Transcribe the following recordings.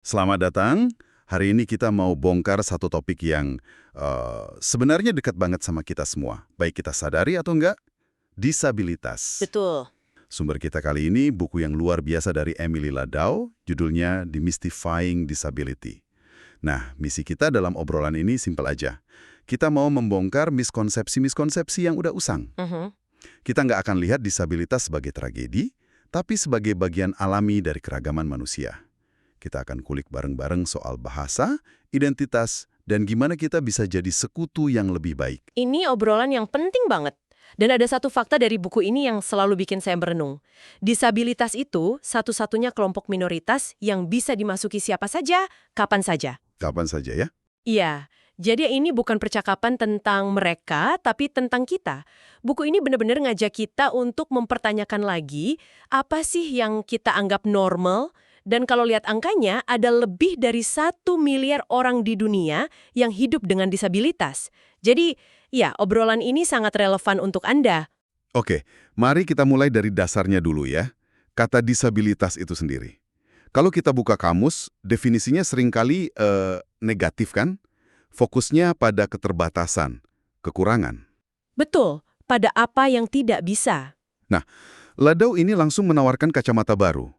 Selamat datang. Hari ini kita mau bongkar satu topik yang sebenarnya dekat banget sama kita semua, baik kita sadari atau enggak, disabilitas. Betul. Sumber kita kali ini buku yang luar biasa dari Emily Ladau, judulnya Demystifying Disability. Nah, misi kita dalam obrolan ini simpel aja. Kita mau membongkar miskonsepsi-miskonsepsi yang udah usang. Kita nggak akan lihat disabilitas sebagai tragedi, tapi sebagai bagian alami dari keragaman manusia. Kita akan kulik bareng-bareng soal bahasa, identitas, dan gimana kita bisa jadi sekutu yang lebih baik. Ini obrolan yang penting banget. Dan ada satu fakta dari buku ini yang selalu bikin saya berenung. Disabilitas itu satu-satunya kelompok minoritas yang bisa dimasuki siapa saja, kapan saja. Kapan saja ya? Iya, jadi ini bukan percakapan tentang mereka, tapi tentang kita. Buku ini benar-benar ngajak kita untuk mempertanyakan lagi, apa sih yang kita anggap normal. Dan kalau lihat angkanya, ada lebih dari 1 miliar orang di dunia yang hidup dengan disabilitas. Jadi, ya, obrolan ini sangat relevan untuk Anda. Oke, mari kita mulai dari dasarnya dulu ya. Kata disabilitas itu sendiri. Kalau kita buka kamus, definisinya seringkali negatif kan? Fokusnya pada keterbatasan, kekurangan. Betul, pada apa yang tidak bisa. Nah, Ladau ini langsung menawarkan kacamata baru.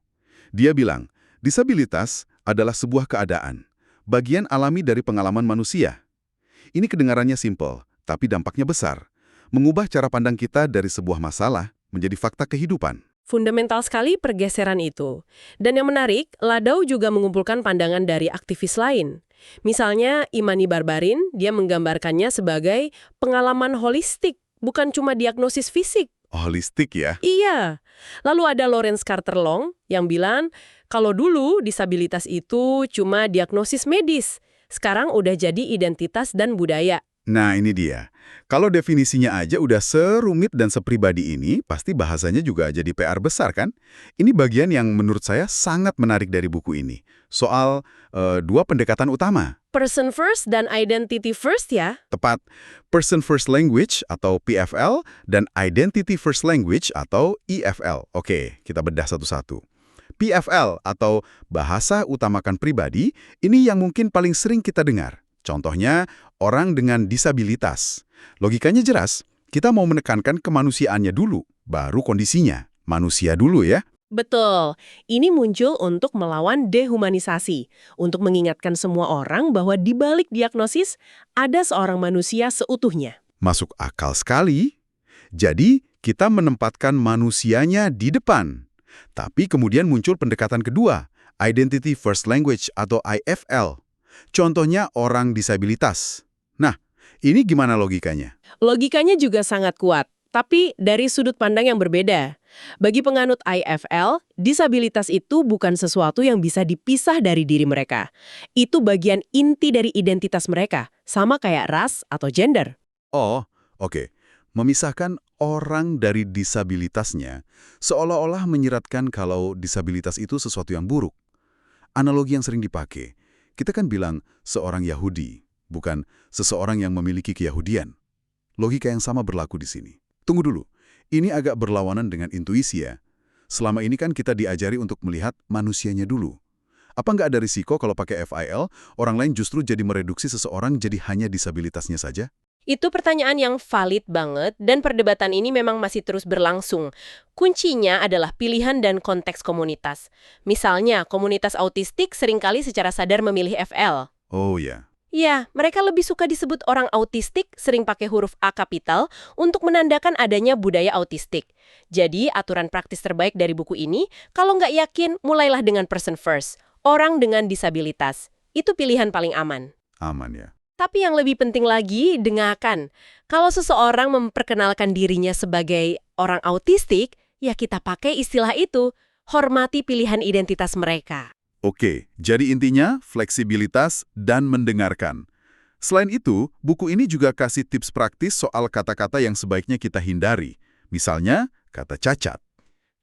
Dia bilang, disabilitas adalah sebuah keadaan, bagian alami dari pengalaman manusia. Ini kedengarannya simpel, tapi dampaknya besar. Mengubah cara pandang kita dari sebuah masalah menjadi fakta kehidupan. Fundamental sekali pergeseran itu. Dan yang menarik, Ladau juga mengumpulkan pandangan dari aktivis lain. Misalnya, Imani Barbarin, dia menggambarkannya sebagai pengalaman holistik, bukan cuma diagnosis fisik. Holistik ya? Iya. Lalu ada Lawrence Carter Long yang bilang, kalau dulu disabilitas itu cuma diagnosis medis, sekarang udah jadi identitas dan budaya. Nah, ini dia. Kalau definisinya aja udah serumit dan sepribadi ini, pasti bahasanya juga jadi PR besar kan? Ini bagian yang menurut saya sangat menarik dari buku ini. Soal dua pendekatan utama. Person first dan identity first ya. Tepat, Person First Language atau PFL dan Identity First Language atau EFL. Oke, kita bedah satu-satu. PFL atau Bahasa Utamakan Pribadi, ini yang mungkin paling sering kita dengar. Contohnya, orang dengan disabilitas. Logikanya jelas, kita mau menekankan kemanusiaannya dulu, baru kondisinya. Manusia dulu ya. Betul. Ini muncul untuk melawan dehumanisasi, untuk mengingatkan semua orang bahwa di balik diagnosis ada seorang manusia seutuhnya. Masuk akal sekali. Jadi, kita menempatkan manusianya di depan. Tapi kemudian muncul pendekatan kedua, Identity First Language atau IFL. Contohnya orang disabilitas. Nah, ini gimana logikanya? Logikanya juga sangat kuat, tapi dari sudut pandang yang berbeda. Bagi penganut IFL, disabilitas itu bukan sesuatu yang bisa dipisah dari diri mereka. Itu bagian inti dari identitas mereka, sama kayak ras atau gender. Oh, oke. Memisahkan orang dari disabilitasnya seolah-olah menyiratkan kalau disabilitas itu sesuatu yang buruk. Analogi yang sering dipakai, kita kan bilang seorang Yahudi, bukan seseorang yang memiliki keyahudian. Logika yang sama berlaku di sini. Tunggu dulu, ini agak berlawanan dengan intuisi ya. Selama ini kan kita diajari untuk melihat manusianya dulu. Apa nggak ada risiko kalau pakai FIL, orang lain justru jadi mereduksi seseorang jadi hanya disabilitasnya saja? Itu pertanyaan yang valid banget, dan perdebatan ini memang masih terus berlangsung. Kuncinya adalah pilihan dan konteks komunitas. Misalnya, komunitas autistik seringkali secara sadar memilih FL. Oh ya. Ya, mereka lebih suka disebut orang autistik, sering pakai huruf A kapital untuk menandakan adanya budaya autistik. Jadi, aturan praktis terbaik dari buku ini, kalau nggak yakin, mulailah dengan person first, orang dengan disabilitas. Itu pilihan paling aman. Aman ya. Tapi yang lebih penting lagi, dengarkan. Kalau seseorang memperkenalkan dirinya sebagai orang autistik, ya kita pakai istilah itu, hormati pilihan identitas mereka. Oke, jadi intinya fleksibilitas dan mendengarkan. Selain itu, buku ini juga kasih tips praktis soal kata-kata yang sebaiknya kita hindari. Misalnya, kata cacat.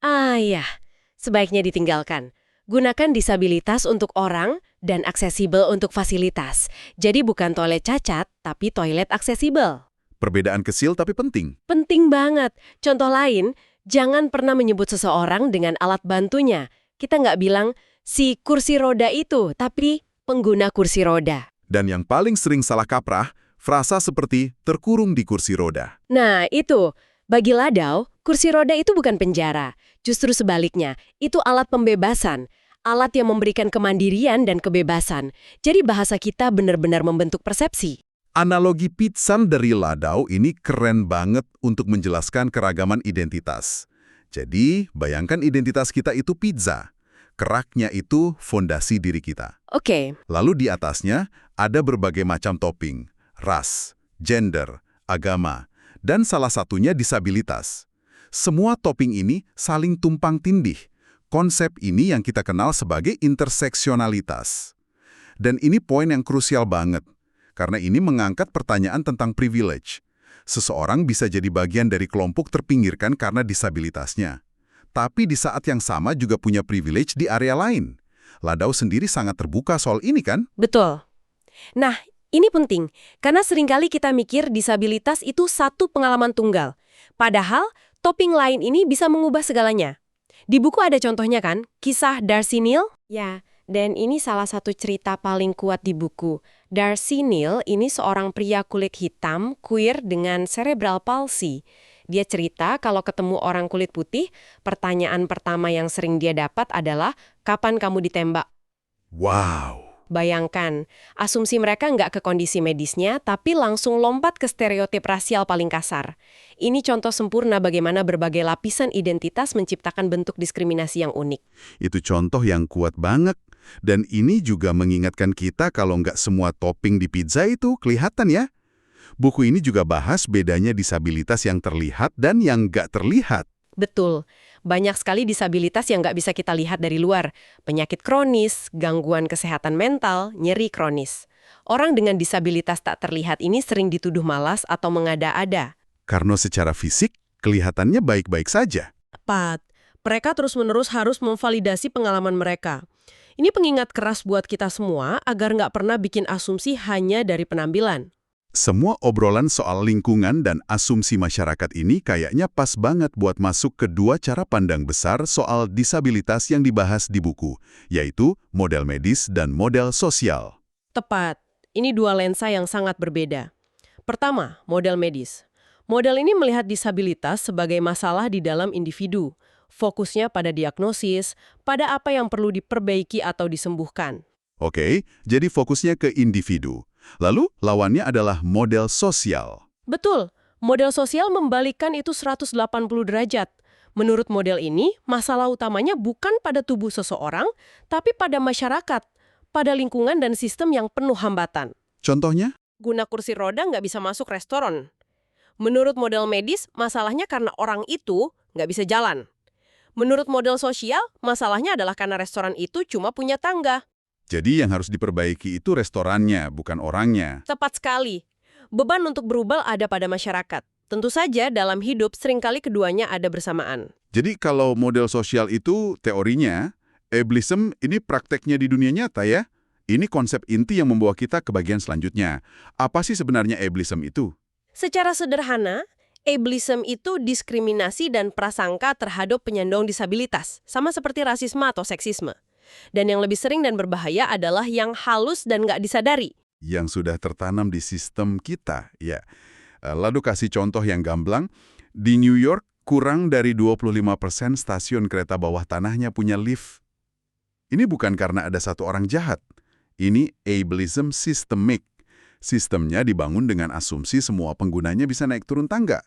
Ah ya, sebaiknya ditinggalkan. Gunakan disabilitas untuk orang dan aksesibel untuk fasilitas. Jadi bukan toilet cacat, tapi toilet aksesibel. Perbedaan kecil tapi penting. Penting banget. Contoh lain, jangan pernah menyebut seseorang dengan alat bantunya. Kita nggak bilang, Si kursi roda itu, tapi pengguna kursi roda. Dan yang paling sering salah kaprah, frasa seperti terkurung di kursi roda. Nah, itu. Bagi Ladau, kursi roda itu bukan penjara. Justru sebaliknya, itu alat pembebasan. Alat yang memberikan kemandirian dan kebebasan. Jadi bahasa kita benar-benar membentuk persepsi. Analogi Pizzan dari Ladau ini keren banget untuk menjelaskan keragaman identitas. Jadi, bayangkan identitas kita itu pizza. Keraknya itu fondasi diri kita. Oke. Lalu di atasnya ada berbagai macam topping, ras, gender, agama, dan salah satunya disabilitas. Semua topping ini saling tumpang tindih. Konsep ini yang kita kenal sebagai interseksionalitas. Dan ini poin yang krusial banget. Karena ini mengangkat pertanyaan tentang privilege. Seseorang bisa jadi bagian dari kelompok terpinggirkan karena disabilitasnya. Tapi di saat yang sama juga punya privilege di area lain. Ladau sendiri sangat terbuka soal ini kan? Betul. Nah, ini penting, karena seringkali kita mikir disabilitas itu satu pengalaman tunggal. Padahal, topping lain ini bisa mengubah segalanya. Di buku ada contohnya kan, kisah Darcy Neal? Ya, dan ini salah satu cerita paling kuat di buku. Darcy Neal ini seorang pria kulit hitam, queer dengan cerebral palsy. Dia cerita kalau ketemu orang kulit putih, pertanyaan pertama yang sering dia dapat adalah, kapan kamu ditembak? Wow! Bayangkan, asumsi mereka nggak ke kondisi medisnya, tapi langsung lompat ke stereotip rasial paling kasar. Ini contoh sempurna bagaimana berbagai lapisan identitas menciptakan bentuk diskriminasi yang unik. Itu contoh yang kuat banget. Dan ini juga mengingatkan kita kalau nggak semua topping di pizza itu kelihatan ya. Buku ini juga bahas bedanya disabilitas yang terlihat dan yang nggak terlihat. Betul. Banyak sekali disabilitas yang nggak bisa kita lihat dari luar. Penyakit kronis, gangguan kesehatan mental, nyeri kronis. Orang dengan disabilitas tak terlihat ini sering dituduh malas atau mengada-ada. Karena secara fisik, kelihatannya baik-baik saja. Tepat. Mereka terus-menerus harus memvalidasi pengalaman mereka. Ini pengingat keras buat kita semua agar nggak pernah bikin asumsi hanya dari penampilan. Semua obrolan soal lingkungan dan asumsi masyarakat ini kayaknya pas banget buat masuk ke dua cara pandang besar soal disabilitas yang dibahas di buku, yaitu model medis dan model sosial. Tepat. Ini dua lensa yang sangat berbeda. Pertama, model medis. Model ini melihat disabilitas sebagai masalah di dalam individu. Fokusnya pada diagnosis, pada apa yang perlu diperbaiki atau disembuhkan. Oke, jadi fokusnya ke individu. Lalu, lawannya adalah model sosial. Betul, model sosial membalikkan itu 180 derajat. Menurut model ini, masalah utamanya bukan pada tubuh seseorang, tapi pada masyarakat, pada lingkungan dan sistem yang penuh hambatan. Contohnya? Guna kursi roda nggak bisa masuk restoran. Menurut model medis, masalahnya karena orang itu nggak bisa jalan. Menurut model sosial, masalahnya adalah karena restoran itu cuma punya tangga. Jadi yang harus diperbaiki itu restorannya, bukan orangnya. Tepat sekali. Beban untuk berubah ada pada masyarakat. Tentu saja dalam hidup seringkali keduanya ada bersamaan. Jadi kalau model sosial itu teorinya, ableism ini prakteknya di dunia nyata ya? Ini konsep inti yang membawa kita ke bagian selanjutnya. Apa sih sebenarnya ableism itu? Secara sederhana, ableism itu diskriminasi dan prasangka terhadap penyandang disabilitas, sama seperti rasisme atau seksisme. Dan yang lebih sering dan berbahaya adalah yang halus dan nggak disadari. Yang sudah tertanam di sistem kita, ya. Lalu kasih contoh yang gamblang, di New York kurang dari 25% stasiun kereta bawah tanahnya punya lift. Ini bukan karena ada satu orang jahat. Ini ableism systemic. Sistemnya dibangun dengan asumsi semua penggunanya bisa naik turun tangga.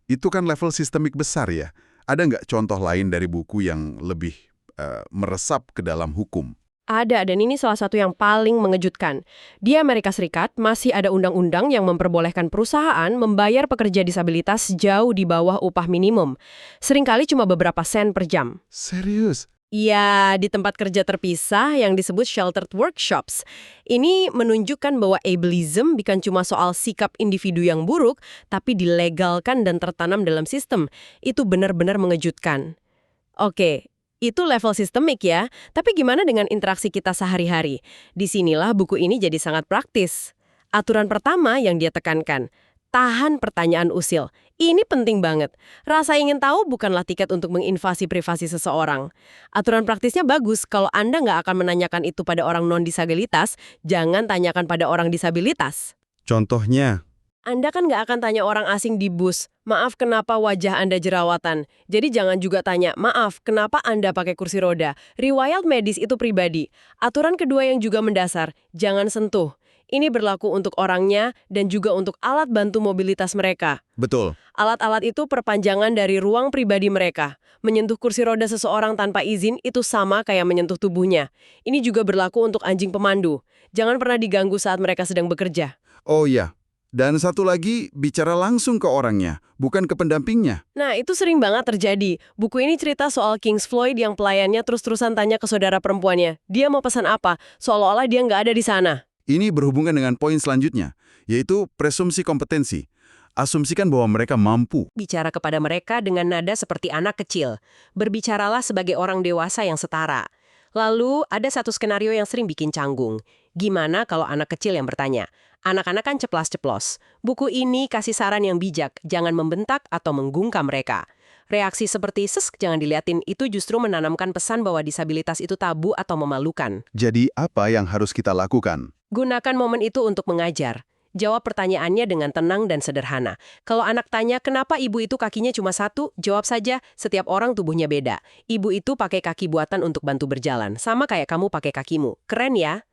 Itu kan level sistemik besar ya. Ada nggak contoh lain dari buku yang lebih meresap ke dalam hukum? Ada, dan ini salah satu yang paling mengejutkan. Di Amerika Serikat, masih ada undang-undang yang memperbolehkan perusahaan membayar pekerja disabilitas jauh di bawah upah minimum. Seringkali cuma beberapa sen per jam. Serius? Ya, di tempat kerja terpisah yang disebut sheltered workshops. Ini menunjukkan bahwa ableism bukan cuma soal sikap individu yang buruk, tapi dilegalkan dan tertanam dalam sistem. Itu benar-benar mengejutkan. Oke. Itu level sistemik ya, tapi gimana dengan interaksi kita sehari-hari? Disinilah buku ini jadi sangat praktis. Aturan pertama yang dia tekankan, Tahan pertanyaan usil. Ini penting banget. Rasa ingin tahu bukanlah tiket untuk menginvasi privasi seseorang. Aturan praktisnya bagus. Kalau Anda nggak akan menanyakan itu pada orang non-disabilitas, jangan tanyakan pada orang disabilitas. Contohnya, Anda kan nggak akan tanya orang asing di bus, maaf kenapa wajah Anda jerawatan. Jadi jangan juga tanya, maaf kenapa Anda pakai kursi roda. Riwayat medis itu pribadi. Aturan kedua yang juga mendasar, jangan sentuh. Ini berlaku untuk orangnya dan juga untuk alat bantu mobilitas mereka. betul. Alat-alat itu perpanjangan dari ruang pribadi mereka. Menyentuh kursi roda seseorang tanpa izin itu sama kayak menyentuh tubuhnya. Ini juga berlaku untuk anjing pemandu. Jangan pernah diganggu saat mereka sedang bekerja. Oh iya, dan satu lagi, bicara langsung ke orangnya, bukan ke pendampingnya. Nah, itu sering banget terjadi. Buku ini cerita soal King Floyd yang pelayannya terus-terusan tanya ke saudara perempuannya. Dia mau pesan apa? Seolah-olah dia nggak ada di sana. Ini berhubungan dengan poin selanjutnya, yaitu presumpsi kompetensi. Asumsikan bahwa mereka mampu. Bicara kepada mereka dengan nada seperti anak kecil. Berbicaralah sebagai orang dewasa yang setara. Lalu, ada satu skenario yang sering bikin canggung. Gimana kalau anak kecil yang bertanya? Anak-anak kan ceplas-ceplos. Buku ini kasih saran yang bijak, jangan membentak atau menggungkam mereka. Reaksi seperti jangan diliatin itu justru menanamkan pesan bahwa disabilitas itu tabu atau memalukan. Jadi apa yang harus kita lakukan? Gunakan momen itu untuk mengajar. Jawab pertanyaannya dengan tenang dan sederhana. Kalau anak tanya, kenapa ibu itu kakinya cuma satu? Jawab saja, setiap orang tubuhnya beda. Ibu itu pakai kaki buatan untuk bantu berjalan, sama kayak kamu pakai kakimu. Keren ya?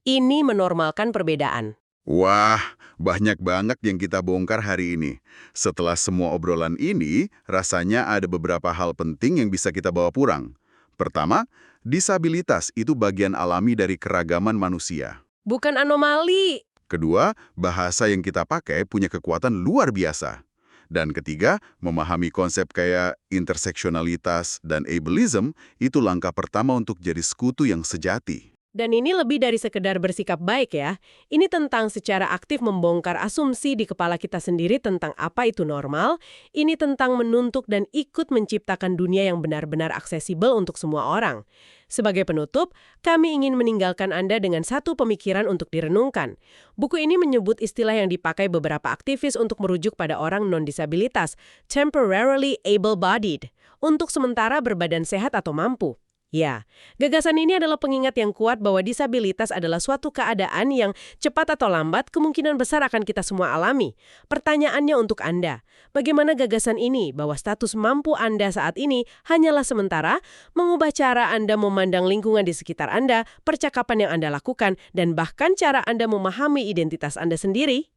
Ini menormalkan perbedaan. Wah, banyak banget yang kita bongkar hari ini. Setelah semua obrolan ini, rasanya ada beberapa hal penting yang bisa kita bawa pulang. Pertama, disabilitas itu bagian alami dari keragaman manusia. Bukan anomali. Kedua, bahasa yang kita pakai punya kekuatan luar biasa. Dan ketiga, memahami konsep kayak interseksionalitas dan ableism itu langkah pertama untuk jadi sekutu yang sejati. Dan ini lebih dari sekedar bersikap baik ya. Ini tentang secara aktif membongkar asumsi di kepala kita sendiri tentang apa itu normal. Ini tentang menuntut dan ikut menciptakan dunia yang benar-benar aksesibel untuk semua orang. Sebagai penutup, kami ingin meninggalkan Anda dengan satu pemikiran untuk direnungkan. Buku ini menyebut istilah yang dipakai beberapa aktivis untuk merujuk pada orang non-disabilitas, temporarily able-bodied, untuk sementara berbadan sehat atau mampu. Ya, gagasan ini adalah pengingat yang kuat bahwa disabilitas adalah suatu keadaan yang cepat atau lambat kemungkinan besar akan kita semua alami. Pertanyaannya untuk Anda, bagaimana gagasan ini bahwa status mampu Anda saat ini hanyalah sementara, mengubah cara Anda memandang lingkungan di sekitar Anda, percakapan yang Anda lakukan, dan bahkan cara Anda memahami identitas Anda sendiri?